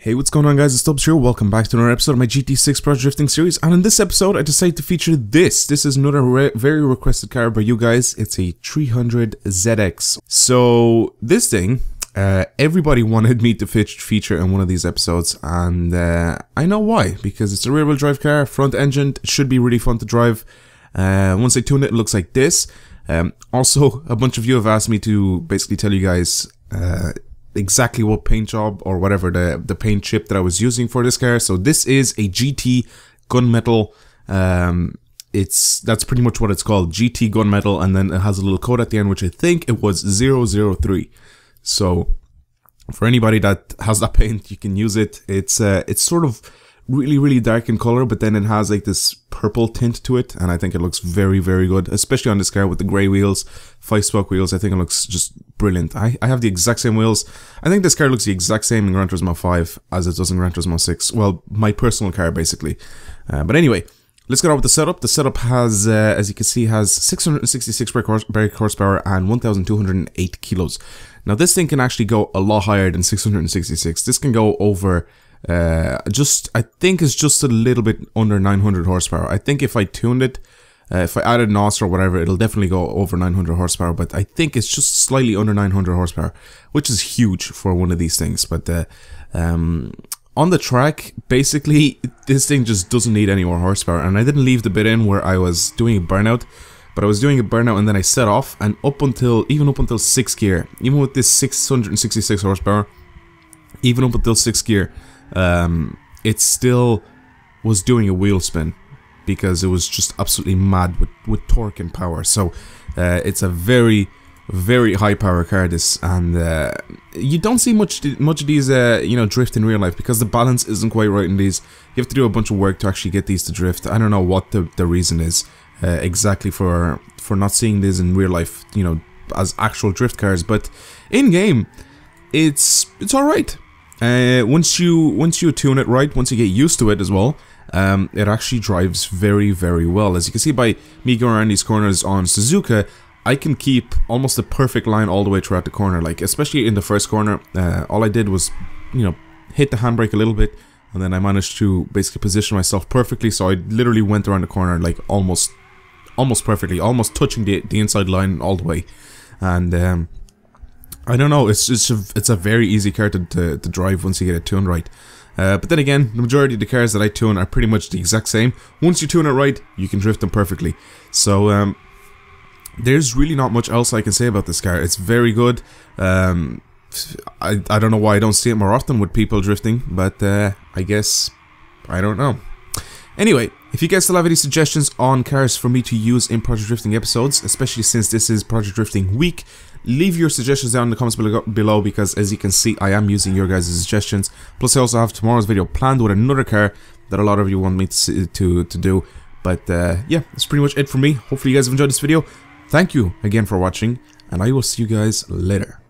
Hey, what's going on guys, it's Stubbs here, welcome back to another episode of my GT6 Project Drifting series, and in this episode I decided to feature this. This is another very requested car by you guys. It's a 300ZX. So this thing, everybody wanted me to feature in one of these episodes, and I know why, because it's a rear wheel drive car, front engined, it should be really fun to drive. Once I tune it, it looks like this. Also, a bunch of you have asked me to basically tell you guys exactly what paint job or whatever the paint chip that I was using for this car. So this is a GT gunmetal. That's pretty much what it's called, GT gunmetal, and then it has a little code at the end which I think it was 003. So for anybody that has that paint, you can use it. It's sort of really dark in color, but then it has like this purple tint to it, and I think it looks very good, especially on this car with the grey wheels, 5-spoke wheels. I think it looks just brilliant. I have the exact same wheels. I think this car looks the exact same in Gran Turismo 5 as it does in Gran Turismo 6. Well, my personal car basically. But anyway, let's get on with the setup. The setup has, as you can see, has 666 brake horsepower and 1,208 kilos. Now this thing can actually go a lot higher than 666. This can go over I think it's just a little bit under 900 horsepower. I think if I tuned it, if I added NOS or whatever, it'll definitely go over 900 horsepower, but I think it's just slightly under 900 horsepower, which is huge for one of these things. But on the track, basically, this thing just doesn't need any more horsepower, and I didn't leave the bit in where I was doing a burnout, but I was doing a burnout and then I set off, and even up until 6th gear, even with this 666 horsepower, even up until 6th gear, it still was doing a wheel spin because it was just absolutely mad with torque and power. So it's a very high power car, this, and you don't see much of these drift in real life because the balance isn't quite right in these. You have to do a bunch of work to actually get these to drift. I don't know what the reason is exactly for not seeing this in real life, as actual drift cars, but in game it's all right. Once you tune it right, once you get used to it as well, it actually drives very well. As you can see by me going around these corners on Suzuka, I can keep almost a perfect line all the way throughout the corner. Like, especially in the first corner, all I did was, hit the handbrake a little bit, and then I managed to basically position myself perfectly. So I literally went around the corner like almost perfectly, almost touching the inside line all the way, and I don't know, it's a very easy car to drive once you get it tuned right. But then again, the majority of the cars that I tune are pretty much the exact same. Once you tune it right, you can drift them perfectly. So there's really not much else I can say about this car. It's very good. I don't know why I don't see it more often with people drifting, but I guess, I don't know. Anyway, if you guys still have any suggestions on cars for me to use in Project Drifting episodes, especially since this is Project Drifting week, leave your suggestions down in the comments below, because as you can see, I am using your guys' suggestions. Plus I also have tomorrow's video planned with another car that a lot of you want me to do. But yeah, that's pretty much it for me. Hopefully you guys have enjoyed this video. Thank you again for watching, and I will see you guys later.